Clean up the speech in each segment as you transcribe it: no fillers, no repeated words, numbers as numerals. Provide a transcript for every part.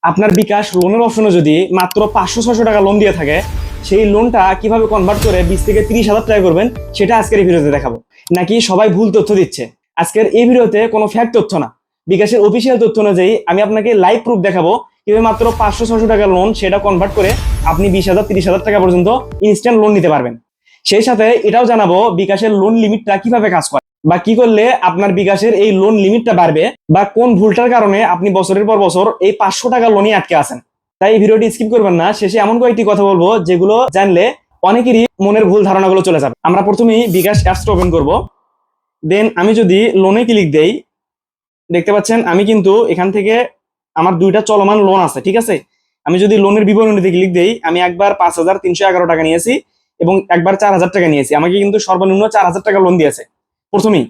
আপনার বিকাশ লোনের অপশনে যদি মাত্র 500-600 টাকা লোন দিয়ে থাকে, সেই লোনটা কিভাবে কনভার্ট করে 20 থেকে 30 হাজার টাকা করবেন সেটা আজকের এই ভিডিওতে দেখাবো। নাকি সবাই ভুল তথ্য দিচ্ছে? আজকের এই ভিডিওতে কোনো ফ্যাক্ট তথ্য না, বিকাশের অফিসিয়াল তথ্য অনুযায়ী আমি আপনাকে লাইভ প্রুফ দেখাবো কিভাবে মাত্র 500-600 টাকা লোন সেটা কনভার্ট করে আপনি 20,000-30,000 টাকা পর্যন্ত ইনস্ট্যান্ট লোন নিতে পারবেন। সেই সাথে এটাও জানাবো বিকাশের লোন লিমিটটা কিভাবে কাজ করে, বা কি করলে আপনার বিকাশের এই লোন লিমিটটা বাড়বে, বা কোন ভুলটার কারণে আপনি বছরের পর বছর এই 500 টাকা লোনই আটকে আছেন। তাই এই ভিডিওটি স্কিপ করবেন না, শেষে এমন কয়েকটি কথা বলবো যেগুলো জানলে অনেকেরই মনের ভুল ধারণাগুলো চলে যাবে। আমরা প্রথমেই বিকাশ অ্যাপসটা ওপেন করব, দেন আমি যদি লোনে ক্লিক দেই, দেখতে পাচ্ছেন আমি কিন্তু এখান থেকে আমার দুইটা চলমান লোন আছে, ঠিক আছে। আমি যদি লোনের বিবরণীতে ক্লিক দেই, আমি একবার 5,311 টাকা নিয়েছি এবং একবার 4,000 টাকা নিয়েছি। আমাকে কিন্তু সর্বনিম্ন 4,000 টাকা লোন দিয়েছে প্রথমেই।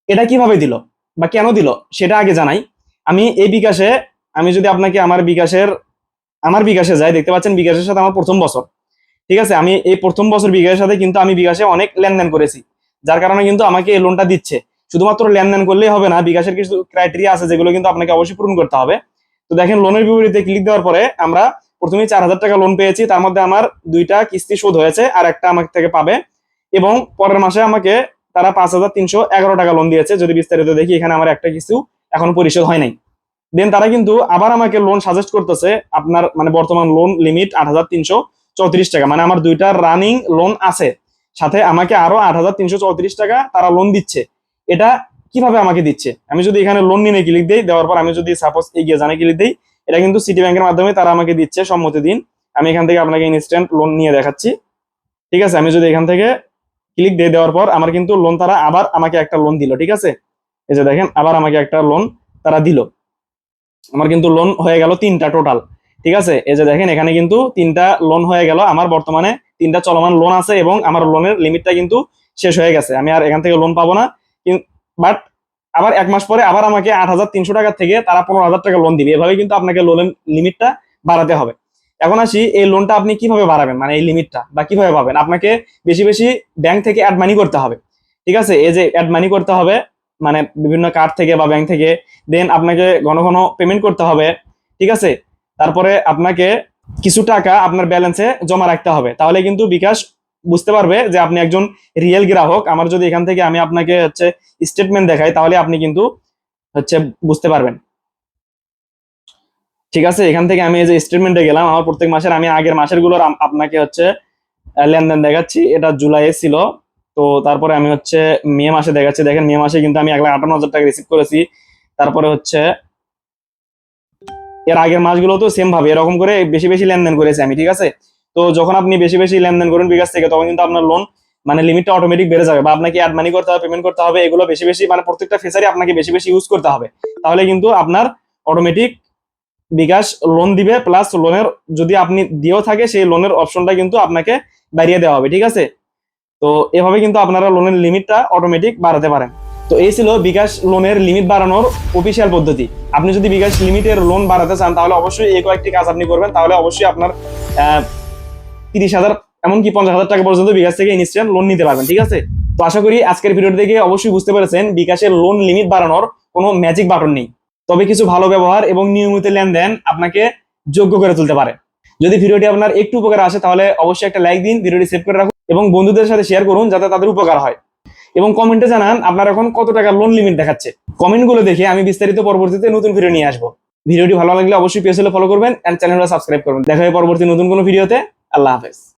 এটা কিভাবে দিল বা কেন দিল সেটা আগে জানাই। আমি এই বিকাশে, আমি যদি আপনাকে আমার বিকাশে যাই, দেখতে পাচ্ছেন বিকাশের সাথে আমার প্রথম বছর, ঠিক আছে। আমি এই প্রথম বছর বিকাশের সাথে কিন্তু আমি বিকাশে অনেক লেনদেন করেছি, যার কারণে কিন্তু আমাকে এই লোনটা দিচ্ছে। শুধুমাত্র লেনদেন করলেই হবে না, বিকাশের কিছু ক্রাইটেরিয়া আছে যেগুলো কিন্তু আপনাকে অবশ্যই পূরণ করতে হবে। তো দেখেন, লোনের বিবরণীতে ক্লিক দেওয়ার পরে আমরা প্রথমেই 4,000 টাকা লোন পেয়েছি, তার মধ্যে আমার দুইটা কিস্তি শোধ হয়েছে আর একটা আমার থেকে পাবে, এবং পরের মাসে আমাকে তারা 5,311 টাকা লোন দিয়েছে। যদি বিস্তারিত দেখি, এখানে আমার একটা কিছু এখন পরিশোধ হয় নাই। দেন তারা কিন্তু আবার আমাকে লোন সাজেস্ট করতেছে, আপনার মানে বর্তমান লোন লিমিট 8,334 টাকা, মানে আমার দুইটা রানিং লোন আছে, সাথে আমাকে আরো 8,334 টাকা তারা লোন দিচ্ছে। এটা কিভাবে আমাকে দিচ্ছে? আমি যদি এখানে লোন নিয়ে ক্লিক দিই, দেওয়ার পর আমি যদি সাপোজ এগিয়ে জানে ক্লিক দিই, এটা কিন্তু সিটি ব্যাংকের মাধ্যমে তারা আমাকে দিচ্ছে সম্মতি দিন। আমি এখান থেকে আপনাকে ইনস্ট্যান্ট লোন নিয়ে দেখাচ্ছি, ঠিক আছে। আমি যদি এখান থেকে ক্লিক দিয়ে দেওয়ার পর আমার কিন্তু লোন তারা আবার আমাকে একটা লোন দিল, ঠিক আছে। এই যে দেখেন, আবার আমাকে একটা লোন তারা দিল। আমার কিন্তু লোন হয়ে গেল 3টা টোটাল, ঠিক আছে। এই যে দেখেন, এখানে কিন্তু 3টা লোন হয়ে গেল। আমার বর্তমানে 3টা চলমান লোন আছে এবং আমার লোনের লিমিটটা কিন্তু শেষ হয়ে গেছে। আমি আর এখান থেকে লোন পাবো না। বাট আবার 1 মাস পরে আবার আমাকে 8,300 টাকা থেকে তারা 15,000 টাকা লোন দিবে। এভাবে কিন্তু আপনাকে লোনের লিমিটটা বাড়াতে হবে। এখন আসি, এই লোনটা আপনি কিভাবে বাড়াবেন, মানে এই লিমিটটা বা কিভাবে পাবেন? আপনাকে বেশি বেশি ব্যাংক থেকে অ্যাড মানি করতে হবে, ঠিক আছে। এই যে অ্যাড মানি করতে হবে, মানে বিভিন্ন কার্ড থেকে বা ব্যাংক থেকে। দেন আপনাকে ঘন ঘন পেমেন্ট করতে হবে, ঠিক আছে। তারপরে আপনাকে কিছু টাকা আপনার ব্যালেন্সে জমা রাখতে হবে, তাহলে কিন্তু বিকাশ বুঝতে পারবে যে আপনি একজন রিয়েল গ্রাহক। আমার যদি এখান থেকে আমি আপনাকে হচ্ছে স্টেটমেন্ট দেখাই, তাহলে আপনি কিন্তু হচ্ছে বুঝতে পারবেন, ঠিক আছে। এখান থেকে আমি এই যে স্টেটমেন্টে গেলাম, আমার প্রত্যেক মাসের, আমি আগের মাসের গুলোর আপনাকে হচ্ছে লেনদেন দেখাচ্ছি। এটা জুলাইয়ে ছিল, তো তারপরে আমি হচ্ছে মে মাসে দেখাচ্ছি। দেখেন, মে মাসে কিন্তু আমি 1,58,000 টাকা রিসিভ করেছি। তারপরে হচ্ছে এর আগের মাসগুলো তো সেম ভাবে এরকম করে বেশি বেশি লেনদেন করেছি আমি, ঠিক আছে। তো যখন আপনি বেশি বেশি লেনদেন করেন বিকাশ থেকে, তখন কিন্তু আপনার লোন মানে লিমিটটা অটোমেটিক বেড়ে যাবে, বা আপনাকে অ্যাড মানি করতে হবে, পেমেন্ট করতে হবে, এগুলো বেশি বেশি, মানে প্রত্যেকটা ফেসারই আপনাকে বেশি বেশি ইউজ করতে হবে। তাহলে কিন্তু আপনার অটোমেটিক বিকাশ লোন দিবে, প্লাস লোনের যদি আপনি দিয়েও থাকে, সেই লোনের অপশনটা কিন্তু আপনাকে বাড়িয়ে দেওয়া হবে, ঠিক আছে। তো এভাবে কিন্তু আপনারা লোনের লিমিটটা অটোমেটিক বাড়াতে পারেন। তো এই ছিল বিকাশ লোনের লিমিট বাড়ানোর অফিসিয়াল পদ্ধতি। আপনি যদি বিকাশ লিমিটের লোন বাড়াতে চান, তাহলে অবশ্যই এই কয়েকটি কাজ আপনি করবেন, তাহলে অবশ্যই আপনার 30,000 এমনকি 50,000 টাকা পর্যন্ত বিকাশ থেকে ইনস্ট্যান্ট লোন নিতে পারবেন, ঠিক আছে। তো আশা করি আজকের ভিডিওটি দেখে অবশ্যই বুঝতে পেরেছেন বিকাশের লোন লিমিট বাড়ানোর কোনো ম্যাজিক বাটন নেই, তবে কিছু ভালো ব্যবহার এবং নিয়মিত লেনদেন আপনাকে যোগ্য করে তুলতে পারে। যদি ভিডিওটি আপনার একটু উপকার আসে, তাহলে অবশ্যই একটা লাইক দিন, ভিডিওটি সেভ করে রাখুন এবং বন্ধুদের সাথে শেয়ার করুন যাতে তাদের উপকার হয়। এবং কমেন্টে জানান আপনার এখন কত টাকা লোন লিমিট দেখাচ্ছে। কমেন্টগুলো দেখে আমি বিস্তারিত পরবর্তীতে নতুন ভিডিও নিয়ে আসবো। ভিডিওটি ভালো লাগলে অবশ্যই পেজে ফলো করবেন এন্ড চ্যানেলটা সাবস্ক্রাইব করবেন। দেখা হবে পরবর্তী নতুন কোনো ভিডিওতে। আল্লাহ হাফেজ।